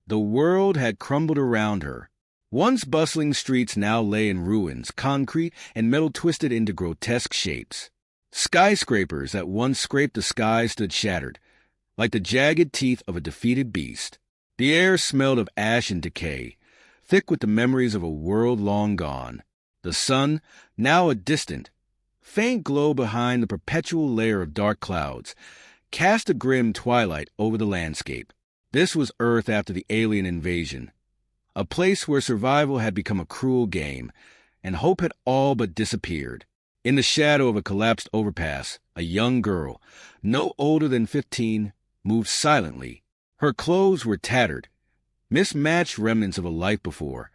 The world had crumbled around her. Once bustling streets now lay in ruins, concrete and metal twisted into grotesque shapes. Skyscrapers that once scraped the sky stood shattered, like the jagged teeth of a defeated beast. The air smelled of ash and decay, thick with the memories of a world long gone. The sun, now a distant, faint glow behind the perpetual layer of dark clouds, cast a grim twilight over the landscape. This was Earth after the alien invasion, a place where survival had become a cruel game, and hope had all but disappeared. In the shadow of a collapsed overpass, a young girl, no older than 15, moved silently. Her clothes were tattered, mismatched remnants of a life before,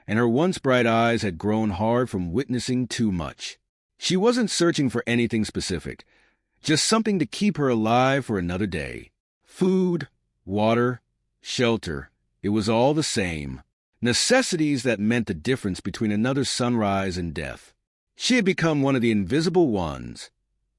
and her once bright eyes had grown hard from witnessing too much. She wasn't searching for anything specific, just something to keep her alive for another day. Food, water, shelter, it was all the same. Necessities that meant the difference between another sunrise and death. She had become one of the invisible ones,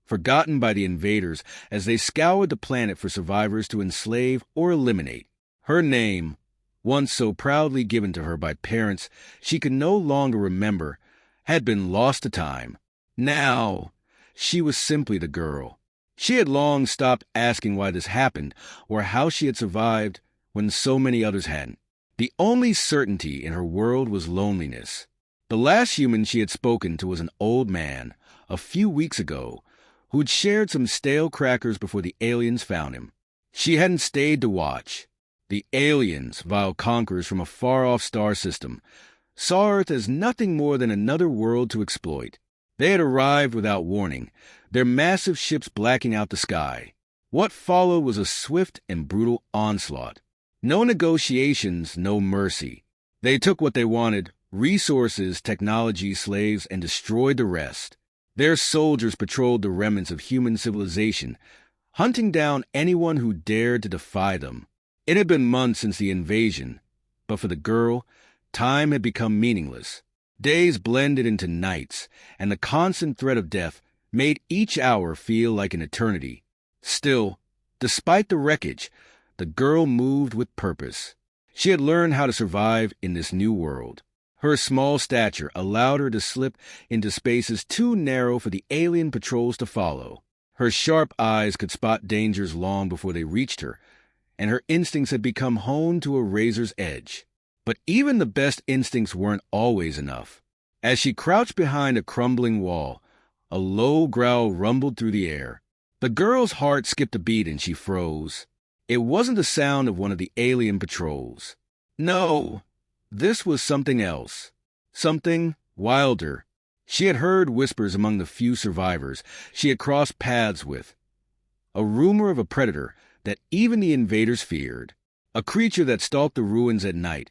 forgotten by the invaders as they scoured the planet for survivors to enslave or eliminate. Her name, once so proudly given to her by parents she could no longer remember, had been lost to time. Now, she was simply the girl. She had long stopped asking why this happened or how she had survived when so many others hadn't. The only certainty in her world was loneliness. The last human she had spoken to was an old man, a few weeks ago, who'd shared some stale crackers before the aliens found him. She hadn't stayed to watch. The aliens, vile conquerors from a far-off star system, saw Earth as nothing more than another world to exploit. They had arrived without warning, their massive ships blacking out the sky. What followed was a swift and brutal onslaught. No negotiations, no mercy. They took what they wanted, resources, technology, slaves, and destroyed the rest. Their soldiers patrolled the remnants of human civilization, hunting down anyone who dared to defy them. It had been months since the invasion, but for the girl, time had become meaningless. Days blended into nights, and the constant threat of death made each hour feel like an eternity. Still, despite the wreckage, the girl moved with purpose. She had learned how to survive in this new world. Her small stature allowed her to slip into spaces too narrow for the alien patrols to follow. Her sharp eyes could spot dangers long before they reached her, and her instincts had become honed to a razor's edge. But even the best instincts weren't always enough. As she crouched behind a crumbling wall, a low growl rumbled through the air. The girl's heart skipped a beat and she froze. It wasn't the sound of one of the alien patrols. No, this was something else. Something wilder. She had heard whispers among the few survivors she had crossed paths with. A rumor of a predator that even the invaders feared. A creature that stalked the ruins at night.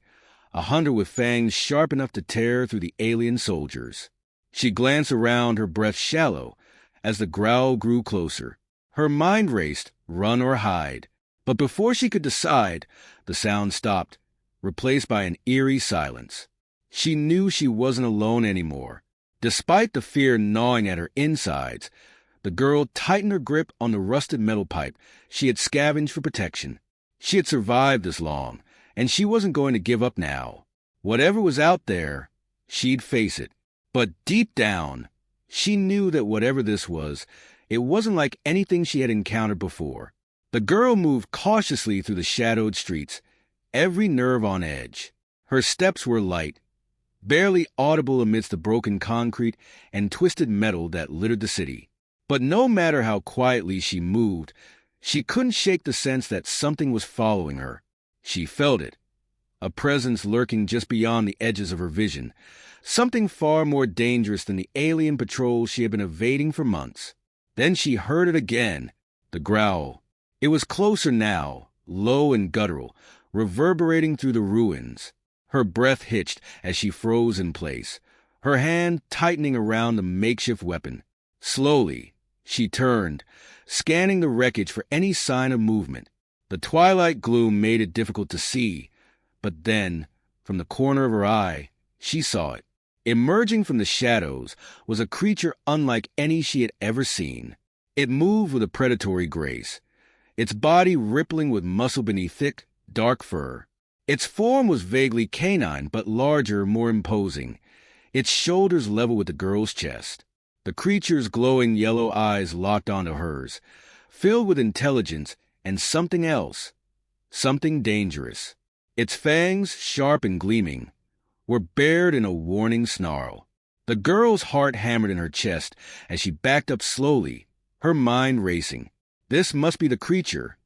A hunter with fangs sharp enough to tear through the alien soldiers. She glanced around, her breath shallow, as the growl grew closer. Her mind raced, run or hide. But before she could decide, the sound stopped, replaced by an eerie silence. She knew she wasn't alone anymore. Despite the fear gnawing at her insides, the girl tightened her grip on the rusted metal pipe she had scavenged for protection. She had survived this long, and she wasn't going to give up now. Whatever was out there, she'd face it. But deep down, she knew that whatever this was, it wasn't like anything she had encountered before. The girl moved cautiously through the shadowed streets, every nerve on edge. Her steps were light, barely audible amidst the broken concrete and twisted metal that littered the city. But no matter how quietly she moved, she couldn't shake the sense that something was following her. She felt it, a presence lurking just beyond the edges of her vision, something far more dangerous than the alien patrol she had been evading for months. Then she heard it again, the growl. It was closer now, low and guttural, reverberating through the ruins. Her breath hitched as she froze in place, her hand tightening around the makeshift weapon. Slowly, she turned, scanning the wreckage for any sign of movement. The twilight gloom made it difficult to see, but then, from the corner of her eye, she saw it. Emerging from the shadows was a creature unlike any she had ever seen. It moved with a predatory grace, its body rippling with muscle beneath thick, dark fur. Its form was vaguely canine, but larger, more imposing, its shoulders level with the girl's chest. The creature's glowing yellow eyes locked onto hers, filled with intelligence and something else, something dangerous. Its fangs, sharp and gleaming, were bared in a warning snarl. The girl's heart hammered in her chest as she backed up slowly, her mind racing. This must be the creature,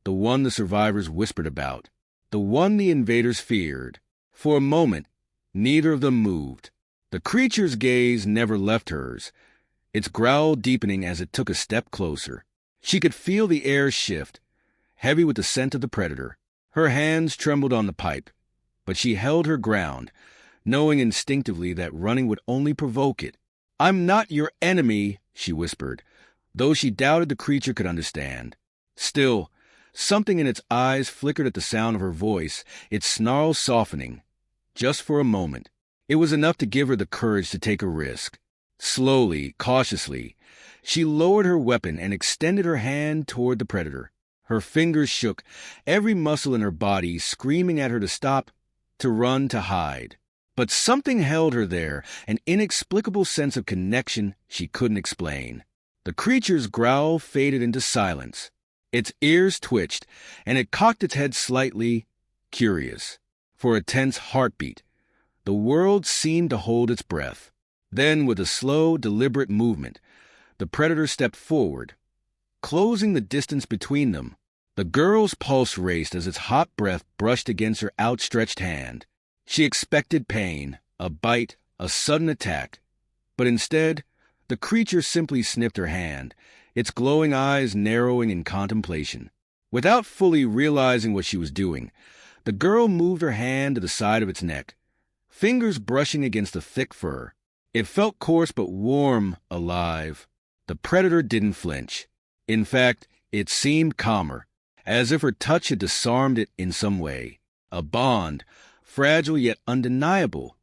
the one the survivors whispered about, the one the invaders feared. For a moment, neither of them moved. The creature's gaze never left hers, its growl deepening as it took a step closer. She could feel the air shift, heavy with the scent of the predator. Her hands trembled on the pipe, but she held her ground, knowing instinctively that running would only provoke it. "I'm not your enemy," she whispered, though she doubted the creature could understand. Still, something in its eyes flickered at the sound of her voice, its snarl softening. Just for a moment. It was enough to give her the courage to take a risk. Slowly, cautiously, she lowered her weapon and extended her hand toward the predator. Her fingers shook, every muscle in her body screaming at her to stop, to run, to hide. But something held her there, an inexplicable sense of connection she couldn't explain. The creature's growl faded into silence. Its ears twitched, and it cocked its head slightly, curious. For a tense heartbeat, the world seemed to hold its breath. Then, with a slow, deliberate movement, the predator stepped forward, closing the distance between them. The girl's pulse raced as its hot breath brushed against her outstretched hand. She expected pain, a bite, a sudden attack. But instead, the creature simply sniffed her hand, its glowing eyes narrowing in contemplation. Without fully realizing what she was doing, the girl moved her hand to the side of its neck, fingers brushing against the thick fur. It felt coarse but warm, alive. The predator didn't flinch. In fact, it seemed calmer, as if her touch had disarmed it in some way. A bond, fragile yet undeniable,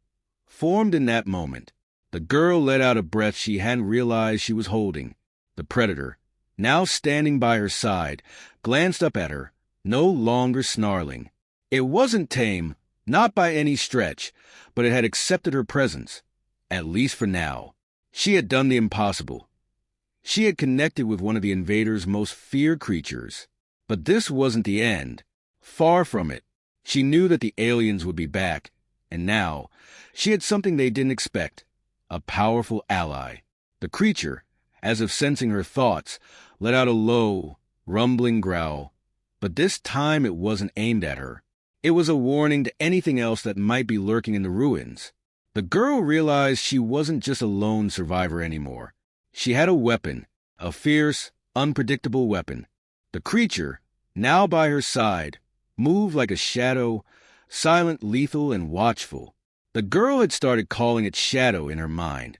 formed in that moment. The girl let out a breath she hadn't realized she was holding. The predator, now standing by her side, glanced up at her, no longer snarling. It wasn't tame, not by any stretch, but it had accepted her presence, at least for now. She had done the impossible. She had connected with one of the invaders' most feared creatures. But this wasn't the end. Far from it. She knew that the aliens would be back, and now she had something they didn't expect, a powerful ally. The creature, as if sensing her thoughts, let out a low, rumbling growl. But this time it wasn't aimed at her. It was a warning to anything else that might be lurking in the ruins. The girl realized she wasn't just a lone survivor anymore. She had a weapon, a fierce, unpredictable weapon. The creature, now by her side, moved like a shadow, silent, lethal, and watchful. The girl had started calling it Shadow in her mind,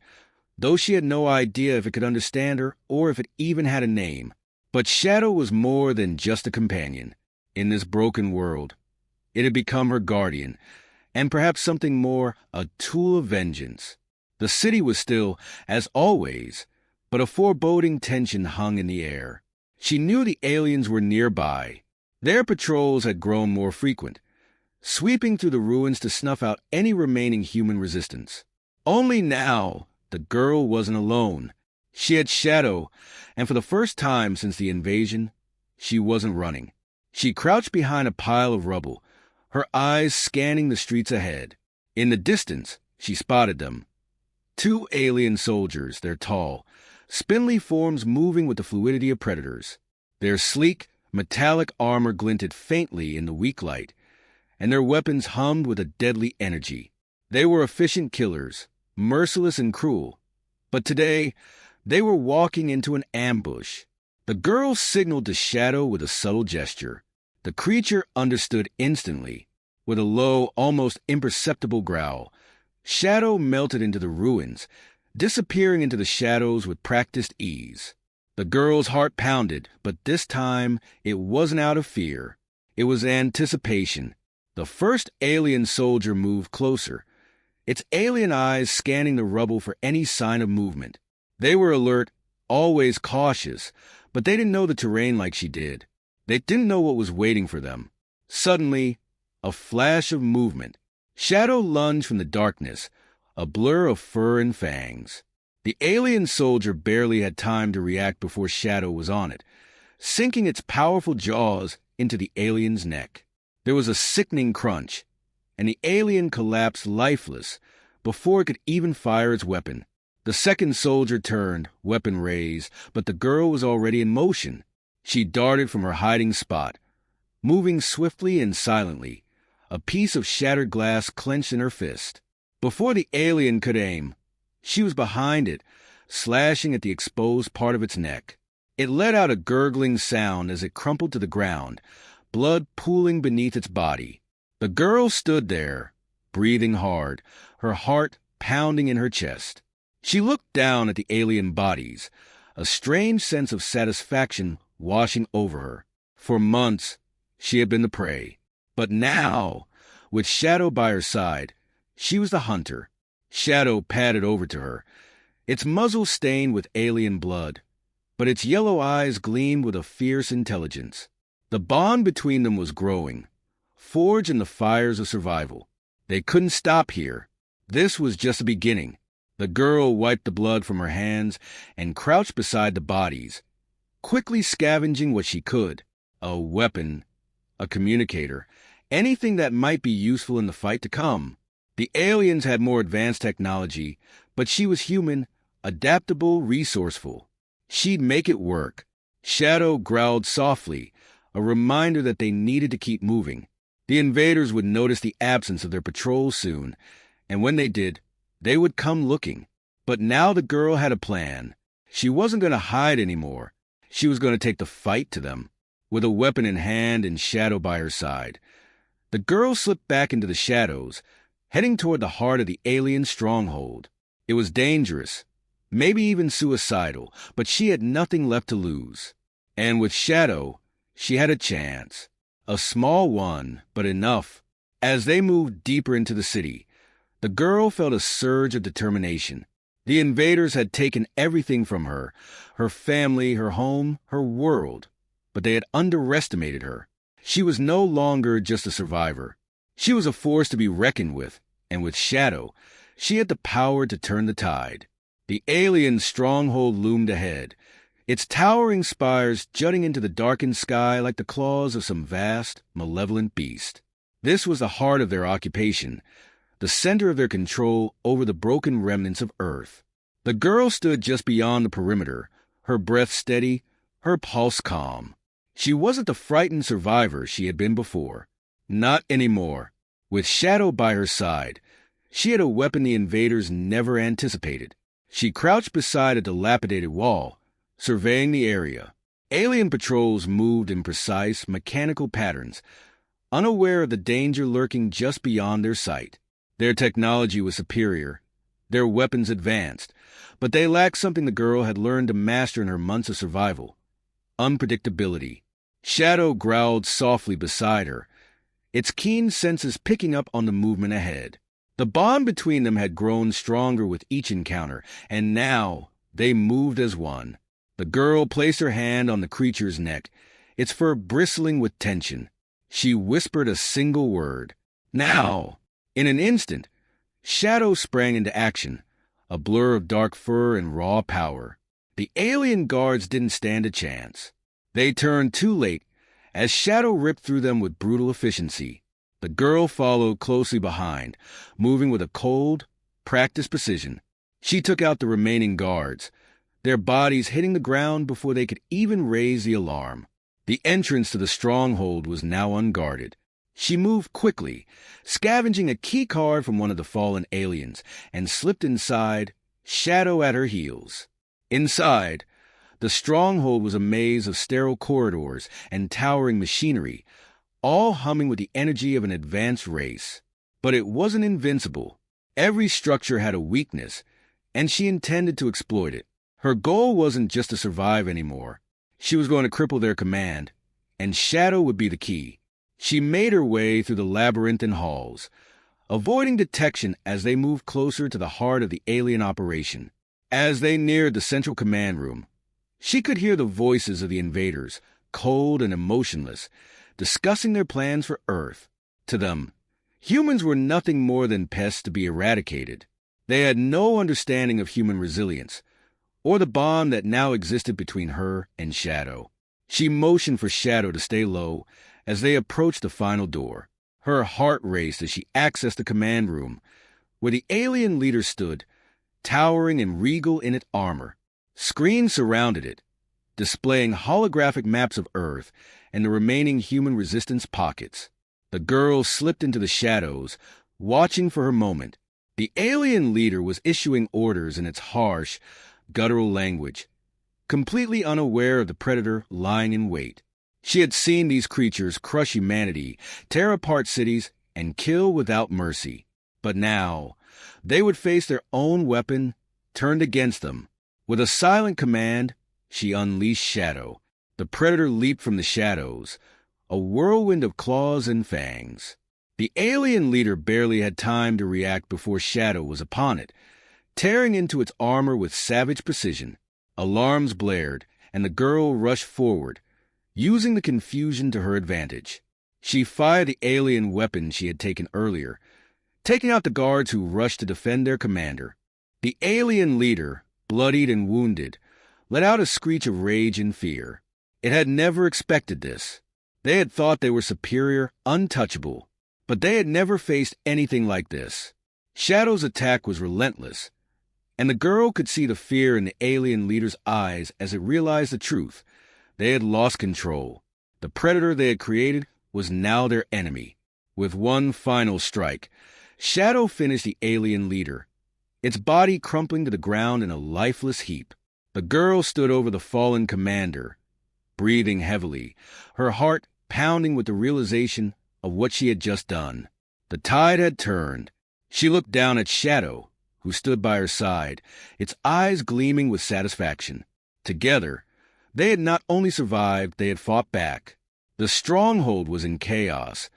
though she had no idea if it could understand her or if it even had a name. But Shadow was more than just a companion in this broken world. It had become her guardian, and perhaps something more, a tool of vengeance. The city was still, as always, but a foreboding tension hung in the air. She knew the aliens were nearby. Their patrols had grown more frequent, sweeping through the ruins to snuff out any remaining human resistance. Only now, the girl wasn't alone. She had Shadow, and for the first time since the invasion, she wasn't running. She crouched behind a pile of rubble, her eyes scanning the streets ahead. In the distance, she spotted them. 2 alien soldiers, their tall, spindly forms moving with the fluidity of predators. Their sleek, metallic armor glinted faintly in the weak light, and their weapons hummed with a deadly energy. They were efficient killers, merciless and cruel. But today, they were walking into an ambush. The girl signaled to Shadow with a subtle gesture. The creature understood instantly. With a low, almost imperceptible growl, Shadow melted into the ruins, disappearing into the shadows with practiced ease. The girl's heart pounded, but this time it wasn't out of fear. It was anticipation. The first alien soldier moved closer, its alien eyes scanning the rubble for any sign of movement. They were alert, always cautious, but they didn't know the terrain like she did. They didn't know what was waiting for them. Suddenly, a flash of movement. Shadow lunged from the darkness, a blur of fur and fangs. The alien soldier barely had time to react before Shadow was on it, sinking its powerful jaws into the alien's neck. There was a sickening crunch, and the alien collapsed lifeless before it could even fire its weapon. The second soldier turned, weapon raised, but the girl was already in motion. She darted from her hiding spot, moving swiftly and silently, a piece of shattered glass clenched in her fist. Before the alien could aim, she was behind it, slashing at the exposed part of its neck. It let out a gurgling sound as it crumpled to the ground, blood pooling beneath its body. The girl stood there, breathing hard, her heart pounding in her chest. She looked down at the alien bodies, a strange sense of satisfaction washing over her. For months, she had been the prey. But now, with Shadow by her side, she was the hunter. Shadow padded over to her, its muzzle stained with alien blood, but its yellow eyes gleamed with a fierce intelligence. The bond between them was growing, forged in the fires of survival. They couldn't stop here. This was just the beginning. The girl wiped the blood from her hands and crouched beside the bodies, quickly scavenging what she could. A weapon, a communicator, anything that might be useful in the fight to come. The aliens had more advanced technology, but she was human, adaptable, resourceful. She'd make it work. Shadow growled softly, a reminder that they needed to keep moving. The invaders would notice the absence of their patrol soon, and when they did, they would come looking. But now the girl had a plan. She wasn't going to hide anymore. She was going to take the fight to them, with a weapon in hand and Shadow by her side. The girl slipped back into the shadows, heading toward the heart of the alien stronghold. It was dangerous, maybe even suicidal, but she had nothing left to lose. And with Shadow, she had a chance. A small one, but enough. As they moved deeper into the city, the girl felt a surge of determination. The invaders had taken everything from her, her family, her home, her world, but they had underestimated her. She was no longer just a survivor. She was a force to be reckoned with, and with Shadow, she had the power to turn the tide. The alien stronghold loomed ahead, its towering spires jutting into the darkened sky like the claws of some vast, malevolent beast. This was the heart of their occupation, the center of their control over the broken remnants of Earth. The girl stood just beyond the perimeter, her breath steady, her pulse calm. She wasn't the frightened survivor she had been before. Not anymore. With Shadow by her side, she had a weapon the invaders never anticipated. She crouched beside a dilapidated wall, surveying the area. Alien patrols moved in precise, mechanical patterns, unaware of the danger lurking just beyond their sight. Their technology was superior, their weapons advanced, but they lacked something the girl had learned to master in her months of survival: unpredictability. Shadow growled softly beside her, its keen senses picking up on the movement ahead. The bond between them had grown stronger with each encounter, and now they moved as one. The girl placed her hand on the creature's neck, its fur bristling with tension. She whispered a single word: "Now!" In an instant, Shadow sprang into action, a blur of dark fur and raw power. The alien guards didn't stand a chance. They turned too late, as Shadow ripped through them with brutal efficiency. The girl followed closely behind, moving with a cold, practiced precision. She took out the remaining guards, their bodies hitting the ground before they could even raise the alarm. The entrance to the stronghold was now unguarded. She moved quickly, scavenging a key card from one of the fallen aliens, and slipped inside, Shadow at her heels. Inside, the stronghold was a maze of sterile corridors and towering machinery, all humming with the energy of an advanced race. But it wasn't invincible. Every structure had a weakness, and she intended to exploit it. Her goal wasn't just to survive anymore. She was going to cripple their command, and Shadow would be the key. She made her way through the labyrinthine halls, avoiding detection as they moved closer to the heart of the alien operation. As they neared the central command room, she could hear the voices of the invaders, cold and emotionless, discussing their plans for Earth. To them, humans were nothing more than pests to be eradicated. They had no understanding of human resilience, or the bond that now existed between her and Shadow. She motioned for Shadow to stay low as they approached the final door. Her heart raced as she accessed the command room, where the alien leader stood, towering and regal in its armor. Screens surrounded it, displaying holographic maps of Earth and the remaining human resistance pockets. The girl slipped into the shadows, watching for her moment. The alien leader was issuing orders in its harsh, guttural language, completely unaware of the predator lying in wait. She had seen these creatures crush humanity, tear apart cities, and kill without mercy. But now, they would face their own weapon turned against them. With a silent command, she unleashed Shadow. The predator leaped from the shadows, a whirlwind of claws and fangs. The alien leader barely had time to react before Shadow was upon it, tearing into its armor with savage precision. Alarms blared, and the girl rushed forward, using the confusion to her advantage. She fired the alien weapon she had taken earlier, taking out the guards who rushed to defend their commander. The alien leader, bloodied and wounded, let out a screech of rage and fear. It had never expected this. They had thought they were superior, untouchable, but they had never faced anything like this. Shadow's attack was relentless, and the girl could see the fear in the alien leader's eyes as it realized the truth. They had lost control. The predator they had created was now their enemy. With one final strike, Shadow finished the alien leader, its body crumpling to the ground in a lifeless heap. The girl stood over the fallen commander, breathing heavily, her heart pounding with the realization of what she had just done. The tide had turned. She looked down at Shadow, who stood by her side, its eyes gleaming with satisfaction. Together, they had not only survived, they had fought back. The stronghold was in chaos,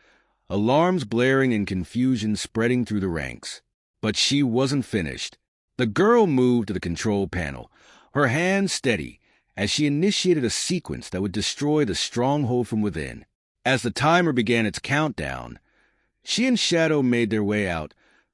alarms blaring and confusion spreading through the ranks. But she wasn't finished. The girl moved to the control panel, her hands steady, as she initiated a sequence that would destroy the stronghold from within. As the timer began its countdown, she and Shadow made their way out,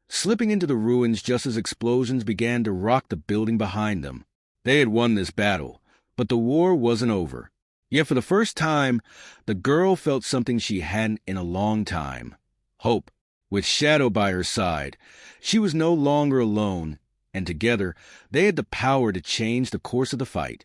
slipping into the ruins just as explosions began to rock the building behind them. They had won this battle, but the war wasn't over. Yet for the first time, the girl felt something she hadn't in a long time: hope. With Shadow by her side, she was no longer alone, and together they had the power to change the course of the fight.